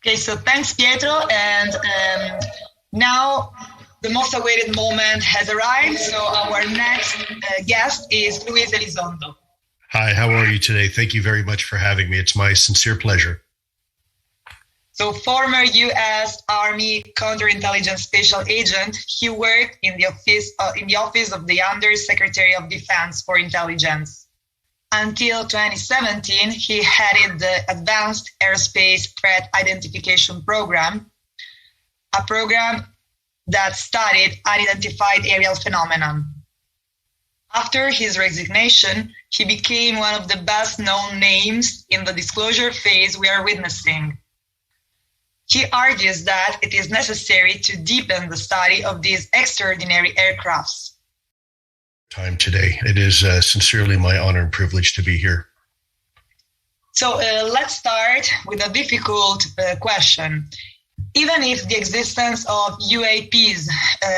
Okay, so thanks, Pietro. And now the most awaited moment has arrived. So our next guest is Luis Elizondo. Hi, how are you today? Thank you very much for having me. It's my sincere pleasure. So former U.S. Army counterintelligence special agent, he worked in the office of the Under Secretary of Defense for Intelligence. Until 2017, he headed the Advanced Aerospace Threat Identification Program, a program that studied unidentified aerial phenomena. After his resignation, he became one of the best-known names in the disclosure phase we are witnessing. He argues that it is necessary to deepen the study of these extraordinary aircrafts. Time today. It is sincerely my honor and privilege to be here. So let's start with a difficult question. Even if the existence of UAPs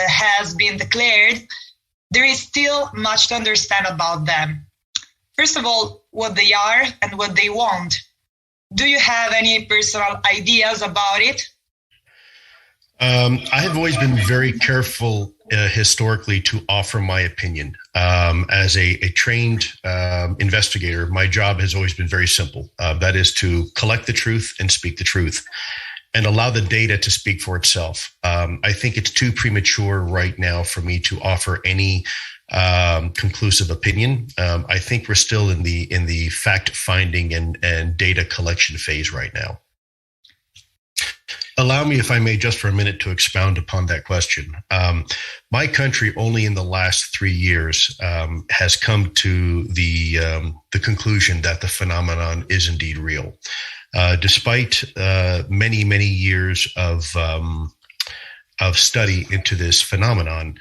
has been declared, there is still much to understand about them. First of all, what they are and what they want. Do you have any personal ideas about it? I have always been very careful historically to offer my opinion. As a trained investigator, my job has always been very simple. That is to collect the truth and speak the truth and allow the data to speak for itself. I think it's too premature right now for me to offer any conclusive opinion. I think we're still in the fact finding and data collection phase right now. Allow me, if I may, just for a minute to expound upon that question. My country only in the last 3 years has come to the conclusion that the phenomenon is indeed real. Despite many years of study into this phenomenon,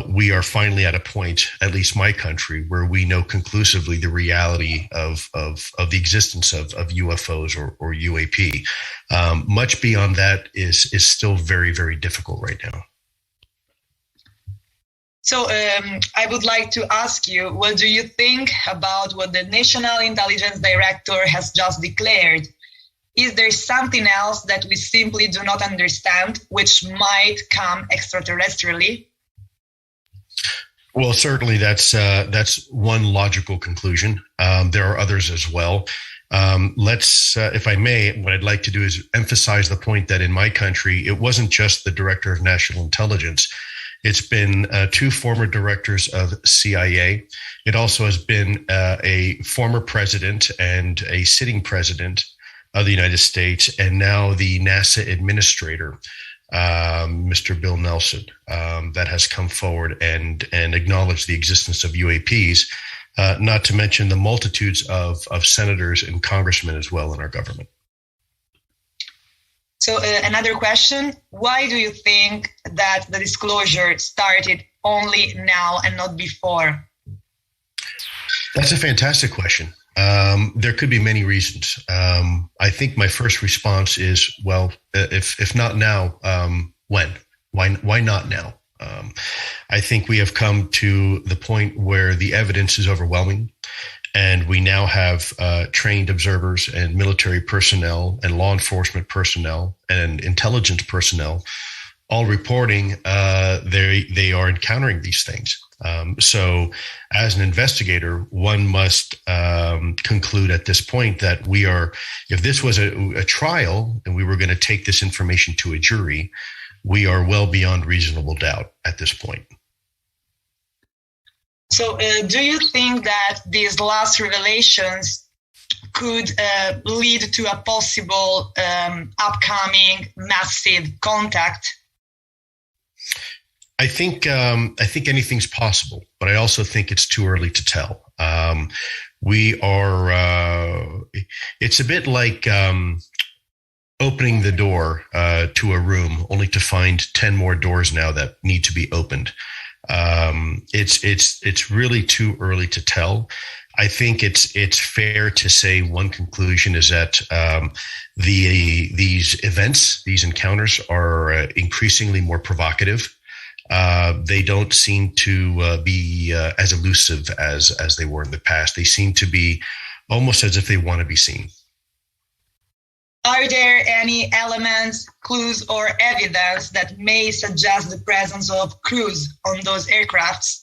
we are finally at a point, at least my country, where we know conclusively the reality of the existence of UFOs or UAP. Much beyond that is still very, very difficult right now. So I would like to ask you, what do you think about what the National Intelligence Director has just declared? Is there something else that we simply do not understand, which might come extraterrestrially? Well, certainly that's one logical conclusion. There are others as well. If I may, what I'd like to do is emphasize the point that in my country, it wasn't just the Director of National Intelligence. It's been 2 former directors of CIA. It also has been a former president and a sitting president of the United States, and now the NASA administrator, Mr. Bill Nelson, that has come forward and acknowledged the existence of UAPs, not to mention the multitudes of senators and congressmen as well in our government. So another question, why do you think that the disclosure started only now and not before? That's a fantastic question. There could be many reasons. I think my first response is, well, if not now, when? Why not now? I think we have come to the point where the evidence is overwhelming, and we now have trained observers and military personnel and law enforcement personnel and intelligence personnel all reporting they are encountering these things. So as an investigator, one must conclude at this point that if this was a trial and we were going to take this information to a jury, we are well beyond reasonable doubt at this point. So do you think that these last revelations could lead to a possible upcoming massive contact? I think anything's possible, but I also think it's too early to tell. It's a bit like opening the door to a room only to find 10 more doors now that need to be opened. It's really too early to tell. I think it's fair to say one conclusion is that these events, these encounters, are increasingly more provocative. They don't seem to be as elusive as they were in the past. They seem to be almost as if they want to be seen. Are there any elements, clues, or evidence that may suggest the presence of crews on those aircrafts?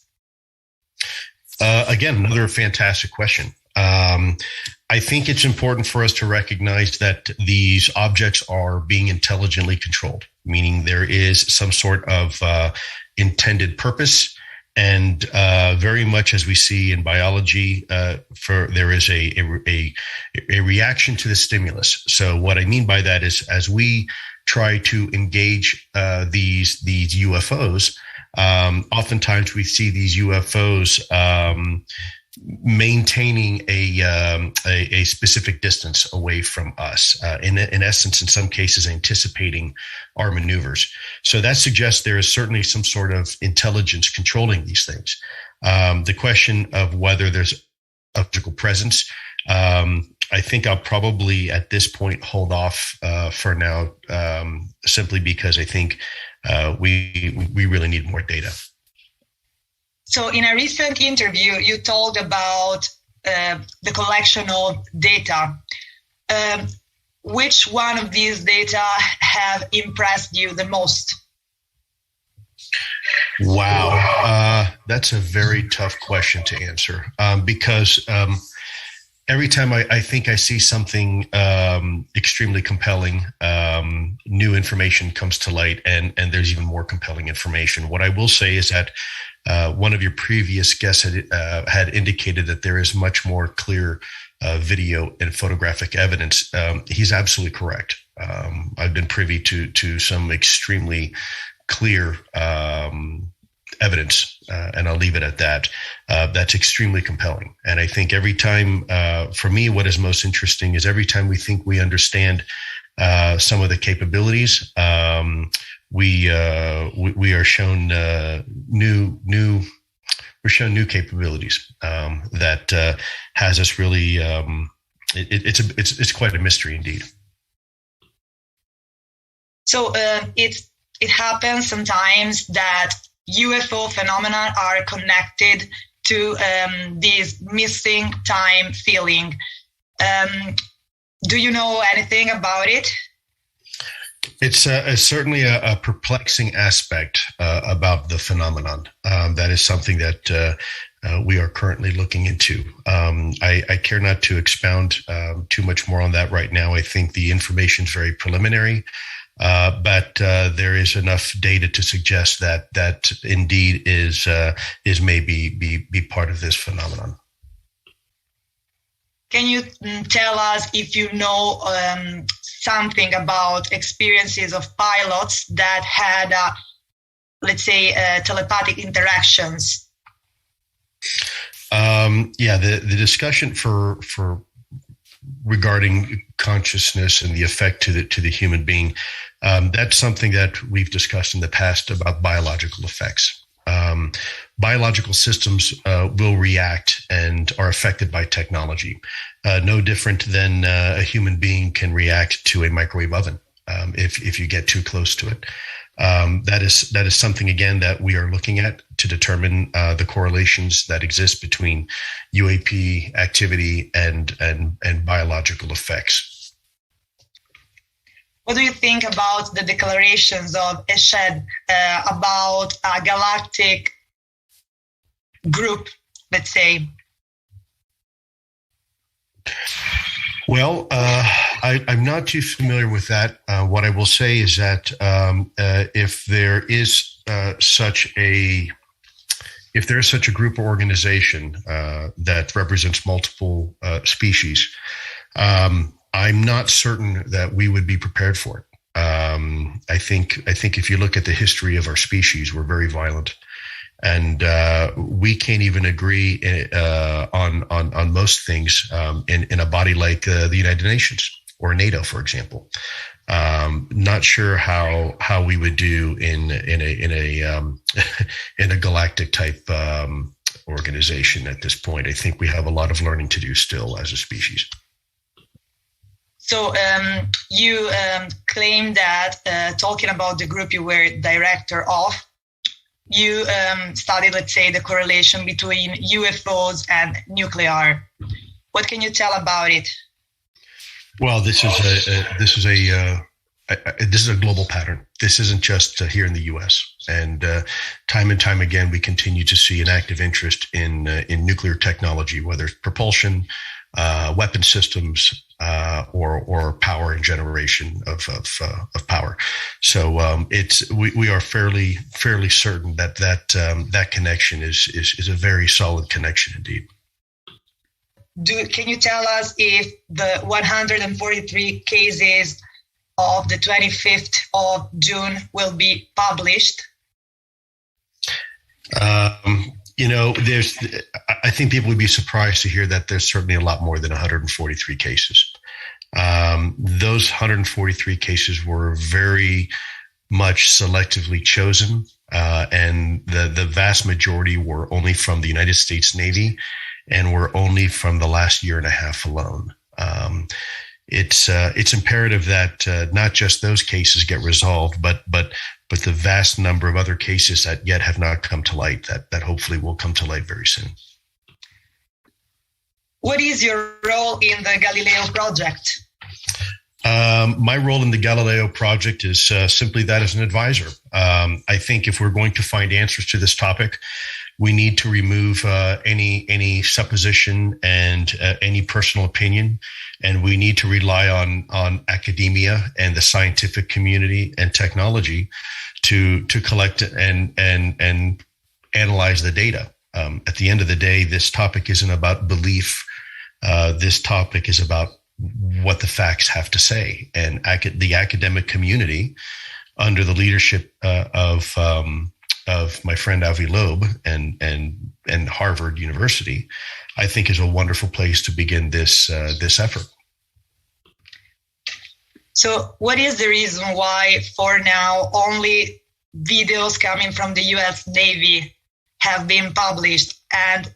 Again, another fantastic question. I think it's important for us to recognize that these objects are being intelligently controlled, meaning there is some sort of intended purpose. And very much as we see in biology, there is a reaction to the stimulus. So what I mean by that is, as we try to engage these UFOs, oftentimes we see these UFOs maintaining a specific distance away from us, in essence, in some cases, anticipating our maneuvers. So that suggests there is certainly some sort of intelligence controlling these things. The question of whether there's a physical presence, I think I'll probably at this point hold off for now, simply because I think we really need more data. So in a recent interview, you talked about the collection of data. Which one of these data have impressed you the most? Wow, that's a very tough question to answer, because every time I think I see something extremely compelling, new information comes to light, and there's even more compelling information. What I will say is that one of your previous guests had indicated that there is much more clear video and photographic evidence. He's absolutely correct. I've been privy to some extremely clear evidence, and I'll leave it at that. That's extremely compelling. And I think every time, for me, what is most interesting is every time we think we understand some of the capabilities, we are shown new capabilities that has us really. It's quite a mystery indeed. So it happens sometimes that UFO phenomena are connected to this missing time feeling. Do you know anything about it? It's certainly a perplexing aspect about the phenomenon. That is something that we are currently looking into. I care not to expound too much more on that right now. I think the information is very preliminary, but there is enough data to suggest that indeed is maybe be part of this phenomenon. Can you tell us if you know something about experiences of pilots that had, let's say, telepathic interactions? The discussion for regarding consciousness and the effect to the human being, that's something that we've discussed in the past about biological effects. Biological systems will react and are affected by technology, no different than a human being can react to a microwave oven if you get too close to it. That is something, again, that we are looking at to determine the correlations that exist between UAP activity and biological effects. What do you think about the declarations of Eshed about a galactic group, let's say? Well, I'm not too familiar with that. What I will say is that if there is such a group or organization that represents multiple species, I'm not certain that we would be prepared for it. I think if you look at the history of our species, we're very violent, and we can't even agree on most things in a body like the United Nations or NATO, for example. Not sure how we would do in a galactic type organization at this point. I think we have a lot of learning to do still as a species. So you claim that talking about the group you were director of, you studied, let's say, the correlation between UFOs and nuclear. What can you tell about it? Well, this is a global pattern. This isn't just here in the U.S. And time and time again, we continue to see an active interest in nuclear technology, whether it's propulsion, weapon systems, or power and generation of power. So we are fairly certain that connection is a very solid connection indeed. Can you tell us if the 143 cases of the 25th of June will be published? I think people would be surprised to hear that there's certainly a lot more than 143 cases. Those 143 cases were very much selectively chosen, and the vast majority were only from the United States Navy and were only from the last year and a half alone. It's imperative that not just those cases get resolved, but the vast number of other cases that yet have not come to light that hopefully will come to light very soon. What is your role in the Galileo project? My role in the Galileo project is simply that as an advisor. I think if we're going to find answers to this topic, we need to remove any supposition and any personal opinion, and we need to rely on academia and the scientific community and technology to collect and analyze the data. At the end of the day, this topic isn't about belief. This topic is about what the facts have to say, and the academic community, under the leadership of my friend Avi Loeb and Harvard University, I think is a wonderful place to begin this effort. So what is the reason why for now only videos coming from the US Navy have been published, and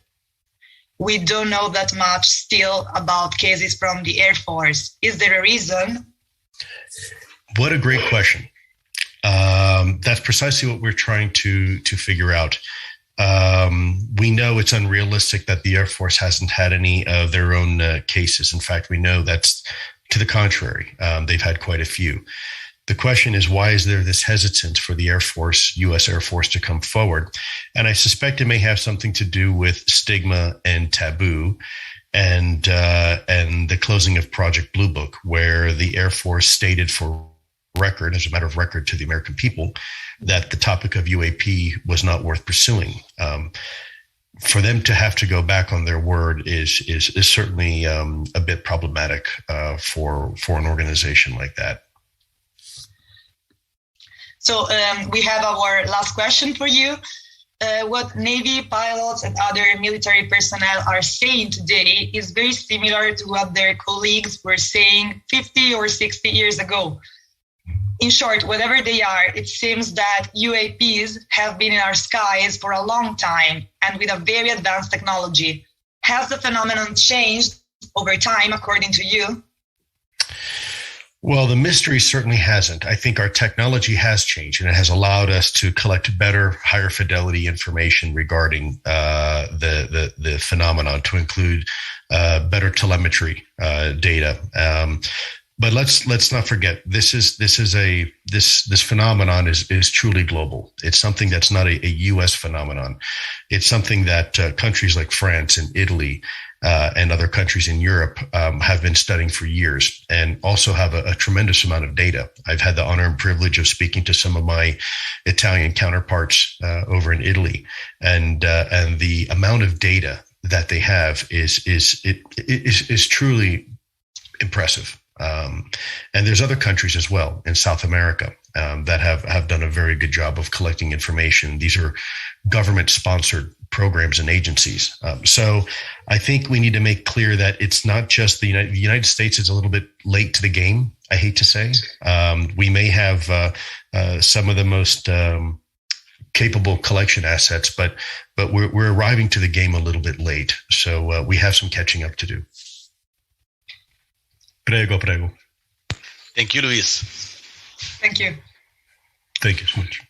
we don't know that much still about cases from the Air Force? Is there a reason? What a great question. That's precisely what we're trying to figure out. We know it's unrealistic that the Air Force hasn't had any of their own cases. In fact, we know that's to the contrary. They've had quite a few. The question is, why is there this hesitance for the Air Force, U.S. Air Force, to come forward? And I suspect it may have something to do with stigma and taboo, and the closing of Project Blue Book, where the Air Force stated for record, as a matter of record to the American people, that the topic of UAP was not worth pursuing. For them to have to go back on their word is certainly a bit problematic for an organization like that. So we have our last question for you. What Navy pilots and other military personnel are saying today is very similar to what their colleagues were saying 50 or 60 years ago. In short, whatever they are, it seems that UAPs have been in our skies for a long time and with a very advanced technology. Has the phenomenon changed over time, according to you? Well, the mystery certainly hasn't. I think our technology has changed, and it has allowed us to collect better, higher fidelity information regarding the phenomenon, to include better telemetry data. But let's not forget, this phenomenon is truly global. It's something that's not a U.S. phenomenon. It's something that countries like France and Italy and other countries in Europe have been studying for years, and also have a tremendous amount of data. I've had the honor and privilege of speaking to some of my Italian counterparts over in Italy, and the amount of data that they have is truly impressive. And there's other countries as well in South America that have done a very good job of collecting information. These are government-sponsored programs and agencies. So I think we need to make clear that it's not just the United States is a little bit late to the game, I hate to say. We may have some of the most capable collection assets, but we're arriving to the game a little bit late. So we have some catching up to do. Prego. Thank you, Luis. Thank you. Thank you so much.